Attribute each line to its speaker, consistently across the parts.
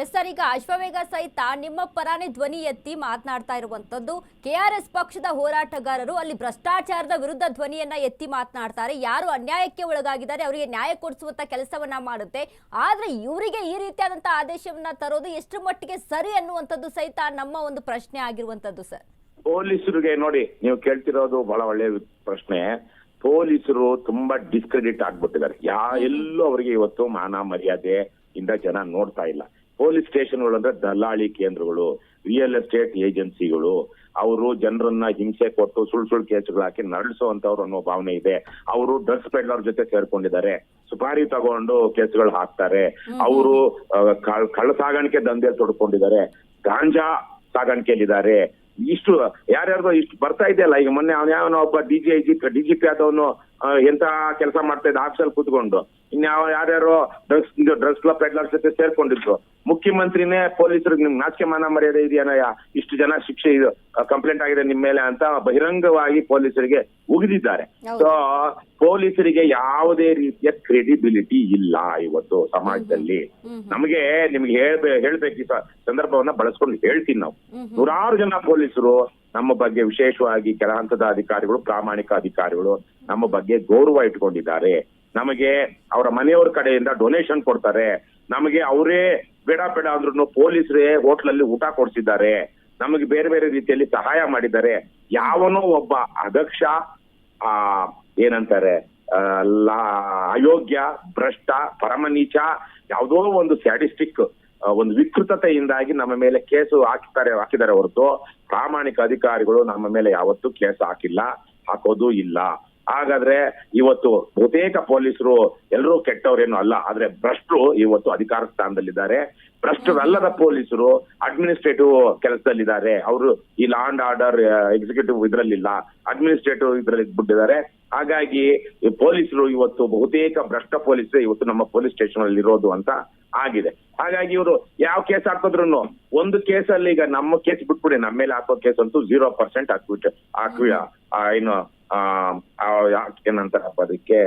Speaker 1: Yes sir, ಈಗ ಅಶ್ವವೇಗ ಸಹಿತ ನಿಮ್ಮ ಪರಾನೇ ಧ್ವನಿ ಎತ್ತಿ ಮಾತನಾಡ್ತಾ ಇರುವಂತದ್ದು. ಕೆಆರ್ಎಸ್ ಪಕ್ಷದ ಹೋರಾಟಗಾರರು ಅಲ್ಲಿ ಭ್ರಷ್ಟಾಚಾರದ ವಿರುದ್ಧ ಧ್ವನಿಯನ್ನ ಎತ್ತಿ ಮಾತನಾಡ್ತಾರೆ. ಯಾರು ಅನ್ಯಾಯಕ್ಕೆ ಒಳಗಾಗಿದ್ದಾರೆ ಅವರಿಗೆ ನ್ಯಾಯ ಕೊಡಿಸುವಂತ ಕೆಲಸವನ್ನ ಮಾಡುತ್ತೆ. ಆದ್ರೆ ಇವರಿಗೆ ಈ ರೀತಿಯಾದಂತಹ ಆದೇಶವನ್ನ ತರೋದು ಎಷ್ಟು ಮಟ್ಟಿಗೆ ಸರಿ ಅನ್ನುವಂಥದ್ದು ಸಹಿತ ನಮ್ಮ ಒಂದು ಪ್ರಶ್ನೆ ಆಗಿರುವಂತದ್ದು ಸರ್.
Speaker 2: ಪೊಲೀಸರಿಗೆ ನೋಡಿ, ನೀವು ಕೇಳ್ತಿರೋದು ಬಹಳ ಒಳ್ಳೆಯ ಪ್ರಶ್ನೆ. ಪೊಲೀಸರು ತುಂಬಾ ಡಿಸ್ಕ್ರೆಡಿಟ್ ಆಗ್ಬಿಟ್ಟಿದ್ದಾರೆ. ಎಲ್ಲೂ ಅವರಿಗೆ ಇವತ್ತು ಮಾನ ಮರ್ಯಾದೆ ಇಂದ ಜನ ನೋಡ್ತಾ ಇಲ್ಲ. ಪೊಲೀಸ್ ಸ್ಟೇಷನ್ಗಳು ಅಂದ್ರೆ ದಲ್ಲಾಳಿ ಕೇಂದ್ರಗಳು, ರಿಯಲ್ ಎಸ್ಟೇಟ್ ಏಜೆನ್ಸಿಗಳು. ಅವರು ಜನರನ್ನ ಹಿಂಸೆ ಕೊಟ್ಟು ಸುಳ್ಳು ಕೇಸುಗಳು ಹಾಕಿ ನಡೆಸುವಂತವ್ರು ಅನ್ನೋ ಭಾವನೆ ಇದೆ. ಅವರು ಡ್ರಗ್ಸ್ ಪೆಡ್ಲರ್ ಜೊತೆ ಸೇರ್ಕೊಂಡಿದ್ದಾರೆ, ಸುಪಾರಿ ತಗೊಂಡು ಕೇಸುಗಳು ಹಾಕ್ತಾರೆ. ಅವರು ಕಳ್ಳ ಸಾಗಾಣಿಕೆ ದಂಧೆ ತೊಡ್ಕೊಂಡಿದ್ದಾರೆ, ಗಾಂಜಾ ಸಾಗಾಣಿಕೆಯಲ್ಲಿದ್ದಾರೆ. ಇಷ್ಟು ಯಾರ್ಯಾರ್ದು ಇಷ್ಟು ಬರ್ತಾ ಇದೆಯಲ್ಲ. ಈಗ ಮೊನ್ನೆ ಅವನ ಒಬ್ಬ ಡಿಜಿಪಿ ಆದವನು ಎಂತ ಕೆಲಸ ಮಾಡ್ತಾ ಇದ್ದ ಆಫೀಸಲ್ಲಿ ಕೂತ್ಕೊಂಡು. ಯಾರ್ಯಾರೋ ಡ್ರಗ್ಸ್ ಪೆಡ್ಲರ್ಸ್ ಜೊತೆ ಸೇರ್ಕೊಂಡಿದ್ರು. ಮುಖ್ಯಮಂತ್ರಿನೇ ಪೊಲೀಸರಿಗೆ ನಿಮ್ಗೆ ನಾಚಿಕೆ ಮಾನ ಮರ್ಯಾದೆ ಇದೆಯಾ, ಇಷ್ಟು ಜನ ಶಿಕ್ಷೆ ಕಂಪ್ಲೇಂಟ್ ಆಗಿದೆ ನಿಮ್ ಮೇಲೆ ಅಂತ ಬಹಿರಂಗವಾಗಿ ಪೊಲೀಸರಿಗೆ ಉಗಿದಿದ್ದಾರೆ. ಸೊ ಪೊಲೀಸರಿಗೆ ಯಾವುದೇ ರೀತಿಯ ಕ್ರೆಡಿಬಿಲಿಟಿ ಇಲ್ಲ ಇವತ್ತು ಸಮಾಜದಲ್ಲಿ. ನಿಮ್ಗೆ ಹೇಳ್ಬೇಕು ಈ ಸಂದರ್ಭವನ್ನ ಬಳಸ್ಕೊಂಡು ಹೇಳ್ತೀನಿ. ನಾವು ನೂರಾರು ಜನ ಪೊಲೀಸರು ನಮ್ಮ ಬಗ್ಗೆ, ವಿಶೇಷವಾಗಿ ಕೆಳ ಹಂತದ ಅಧಿಕಾರಿಗಳು, ಪ್ರಾಮಾಣಿಕ ಅಧಿಕಾರಿಗಳು ನಮ್ಮ ಬಗ್ಗೆ ಗೌರವ ಇಟ್ಕೊಂಡಿದ್ದಾರೆ. ನಮಗೆ ಅವರ ಮನೆಯವ್ರ ಕಡೆಯಿಂದ ಡೊನೇಷನ್ ಕೊಡ್ತಾರೆ. ನಮಗೆ ಅವರೇ ಬೇಡ ಅಂದ್ರೂ ಪೊಲೀಸರೇ ಹೋಟ್ಲಲ್ಲಿ ಊಟ ಕೊಡ್ಸಿದ್ದಾರೆ. ನಮಗೆ ಬೇರೆ ಬೇರೆ ರೀತಿಯಲ್ಲಿ ಸಹಾಯ ಮಾಡಿದ್ದಾರೆ. ಯಾವನೋ ಒಬ್ಬ ಅಧ್ಯಕ್ಷ ಏನಂತಾರೆ ಅಯೋಗ್ಯ, ಭ್ರಷ್ಟ, ಪರಮನೀಚ, ಯಾವುದೋ ಒಂದು ಸ್ಯಾಡಿಸ್ಟಿಕ್ ಒಂದು ವಿಕೃತತೆಯಿಂದಾಗಿ ನಮ್ಮ ಮೇಲೆ ಕೇಸು ಹಾಕಿದ್ದಾರೆ ಹೊರತು ಪ್ರಾಮಾಣಿಕ ಅಧಿಕಾರಿಗಳು ನಮ್ಮ ಮೇಲೆ ಯಾವತ್ತೂ ಕೇಸು ಹಾಕಿಲ್ಲ, ಹಾಕೋದು ಇಲ್ಲ. ಹಾಗಾದ್ರೆ ಇವತ್ತು ಬಹುತೇಕ ಪೊಲೀಸರು ಎಲ್ಲರೂ ಕೆಟ್ಟವ್ರೇನು ಅಲ್ಲ, ಆದ್ರೆ ಭ್ರಷ್ಟರು ಇವತ್ತು ಅಧಿಕಾರ ಸ್ಥಾನದಲ್ಲಿದ್ದಾರೆ. ಭ್ರಷ್ಟರಲ್ಲದ ಪೊಲೀಸರು ಅಡ್ಮಿನಿಸ್ಟ್ರೇಟಿವ್ ಕೆಲಸದಲ್ಲಿದ್ದಾರೆ. ಅವರು ಈ ಲಾ ಅಂಡ್ ಆರ್ಡರ್ ಎಕ್ಸಿಕ್ಯೂಟಿವ್ ಇದ್ರಲ್ಲಿಲ್ಲ, ಅಡ್ಮಿನಿಸ್ಟ್ರೇಟಿವ್ ಇದ್ರಲ್ಲಿ ಬಿಟ್ಟಿದ್ದಾರೆ. ಹಾಗಾಗಿ ಪೊಲೀಸರು ಇವತ್ತು ಬಹುತೇಕ ಭ್ರಷ್ಟ ಪೊಲೀಸರು ಇವತ್ತು ನಮ್ಮ ಪೊಲೀಸ್ ಸ್ಟೇಷನ್ ಅಲ್ಲಿ ಇರೋದು ಅಂತ ಆಗಿದೆ. ಹಾಗಾಗಿ ಇವರು ಯಾವ ಕೇಸ್ ಹಾಕಿದ್ರು ಒಂದು ಕೇಸಲ್ಲಿ, ಈಗ ನಮ್ಮ ಕೇಸ್ ಬಿಟ್ಬಿಡಿ, ನಮ್ಮ ಮೇಲೆ ಹಾಕೋ ಕೇಸ್ ಅಂತೂ 0% ಏನಂತಾರಪ್ಪ ಅದಕ್ಕೆ,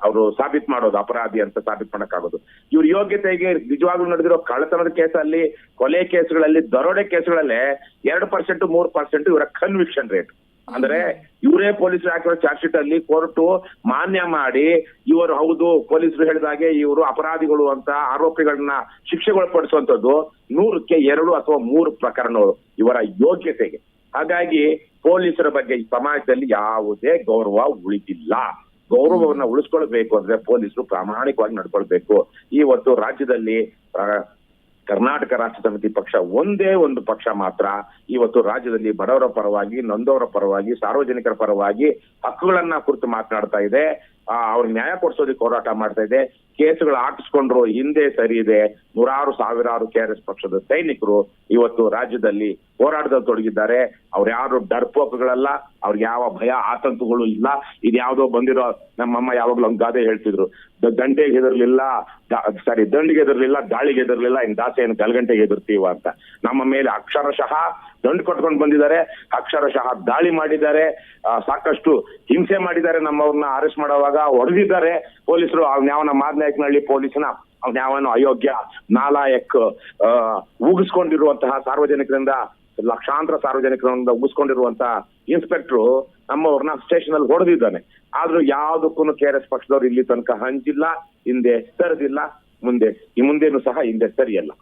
Speaker 2: ಅವರು ಸಾಬೀತ್ ಮಾಡೋದು, ಅಪರಾಧಿ ಅಂತ ಸಾಬೀತ್ ಮಾಡಕ್ಕಾಗೋದು. ಇವ್ರ ಯೋಗ್ಯತೆಗೆ ನಿಜವಾಗ್ಲೂ ನಡೆದಿರೋ ಕಳ್ಳತನದ ಕೇಸಲ್ಲಿ, ಕೊಲೆ ಕೇಸ್ಗಳಲ್ಲಿ, ದರೋಡೆ ಕೇಸ್ಗಳಲ್ಲೇ 2% 3% ಇವರ ಕನ್ವಿಕ್ಷನ್ ರೇಟ್. ಅಂದ್ರೆ ಇವರೇ ಪೊಲೀಸರು ಹಾಕಿರೋ ಚಾರ್ಜ್ ಶೀಟ್ ಅಲ್ಲಿ ಕೋರ್ಟು ಮಾನ್ಯ ಮಾಡಿ ಇವರು ಹೌದು ಪೊಲೀಸರು ಹೇಳಿದಾಗೆ ಇವರು ಅಪರಾಧಿಗಳು ಅಂತ ಆರೋಪಿಗಳನ್ನ ಶಿಕ್ಷೆಗೊಳಪಡಿಸುವಂತದ್ದು 100ಕ್ಕೆ 2 ಅಥವಾ 3 ಪ್ರಕರಣಗಳು ಇವರ ಯೋಗ್ಯತೆಗೆ. ಹಾಗಾಗಿ ಪೊಲೀಸರ ಬಗ್ಗೆ ಈ ಸಮಾಜದಲ್ಲಿ ಯಾವುದೇ ಗೌರವ ಉಳಿದಿಲ್ಲ. ಗೌರವವನ್ನ ಉಳಿಸ್ಕೊಳ್ಬೇಕು ಅಂದ್ರೆ ಪೊಲೀಸರು ಪ್ರಾಮಾಣಿಕವಾಗಿ ನಡ್ಕೊಳ್ಬೇಕು. ಇವತ್ತು ರಾಜ್ಯದಲ್ಲಿ ಕರ್ನಾಟಕ ರಾಷ್ಟ್ರ ಸಮಿತಿ ಪಕ್ಷ ಒಂದೇ ಒಂದು ಪಕ್ಷ ಮಾತ್ರ ಇವತ್ತು ರಾಜ್ಯದಲ್ಲಿ ಬಡವರ ಪರವಾಗಿ, ನೊಂದವರ ಪರವಾಗಿ, ಸಾರ್ವಜನಿಕರ ಪರವಾಗಿ ಹಕ್ಕುಗಳನ್ನ ಕುರಿತು ಮಾತನಾಡ್ತಾ ಇದೆ. ಅವ್ರಿಗೆ ನ್ಯಾಯ ಕೊಡ್ಸೋದಕ್ಕೆ ಹೋರಾಟ ಮಾಡ್ತಾ ಇದೆ. ಕೇಸುಗಳು ಹಾಕಿಸ್ಕೊಂಡ್ರು ಹಿಂದೆ ಸರಿ ಇದೆ. ನೂರಾರು ಸಾವಿರಾರು ಕೆಆರ್ಎಸ್ ಪಕ್ಷದ ಸೈನಿಕರು ಇವತ್ತು ರಾಜ್ಯದಲ್ಲಿ ಹೋರಾಟದಲ್ಲಿ ತೊಡಗಿದ್ದಾರೆ. ಅವ್ರು ಯಾರು ಡರ್ಪೋಕ್ಗಳಲ್ಲ, ಅವ್ರಿಗೆ ಯಾವ ಭಯ ಆತಂಕಗಳು ಇಲ್ಲ. ಇದ್ಯಾವುದೋ ಬಂದಿರೋ ನಮ್ಮಮ್ಮ ಯಾವಾಗ್ಲೂ ಒಂದು ಗಾದೆ ಹೇಳ್ತಿದ್ರು, ದಂಡಿಗೆ ಹೆದರ್ಲಿಲ್ಲ, ದಾಳಿಗೆ ಹೆದರ್ಲಿಲ್ಲ, ಇನ್ ದಾಸೆ ಏನು ಗಲ್ಗಂಟೆಗೆ ಹೆದರ್ತೀವ ಅಂತ. ನಮ್ಮ ಮೇಲೆ ಅಕ್ಷರಶಃ ದಂಡು ಕೊಟ್ಕೊಂಡು ಬಂದಿದ್ದಾರೆ, ಅಕ್ಷರಶಃ ದಾಳಿ ಮಾಡಿದ್ದಾರೆ, ಸಾಕಷ್ಟು ಹಿಂಸೆ ಮಾಡಿದ್ದಾರೆ. ನಮ್ಮವ್ರನ್ನ ಅರೆಸ್ಟ್ ಮಾಡುವಾಗ ಹೊಡೆದಿದ್ದಾರೆ ಪೊಲೀಸರು. ಅವ್ನ್ಯಾವನ ಮಾದನಾಯಕನಹಳ್ಳಿ ಪೊಲೀಸ್ನ ಅವ್ನ್ಯಾವನ ಅಯೋಗ್ಯ ನಾಲಾಯಕ್ ಉಗಿಸ್ಕೊಂಡಿರುವಂತಹ ಸಾರ್ವಜನಿಕರಿಂದ, ಲಕ್ಷಾಂತರ ಸಾರ್ವಜನಿಕರಿಂದ ಉಗಿಸ್ಕೊಂಡಿರುವಂತಹ ಇನ್ಸ್ಪೆಕ್ಟರ್ ನಮ್ಮವ್ರನ್ನ ಸ್ಟೇಷನ್ ಅಲ್ಲಿ ಹೊಡೆದಿದ್ದಾನೆ. ಆದ್ರೂ ಯಾವ್ದಕ್ಕೂ ಕೆಆರ್ಎಸ್ ಪಕ್ಷದವ್ರು ಇಲ್ಲಿ ತನಕ ಹಂಚಿಲ್ಲ, ಹಿಂದೆ ಸರಿದಿಲ್ಲ, ಮುಂದೇನು ಸಹ ಹಿಂದೆ ಸರಿಯಲ್ಲ.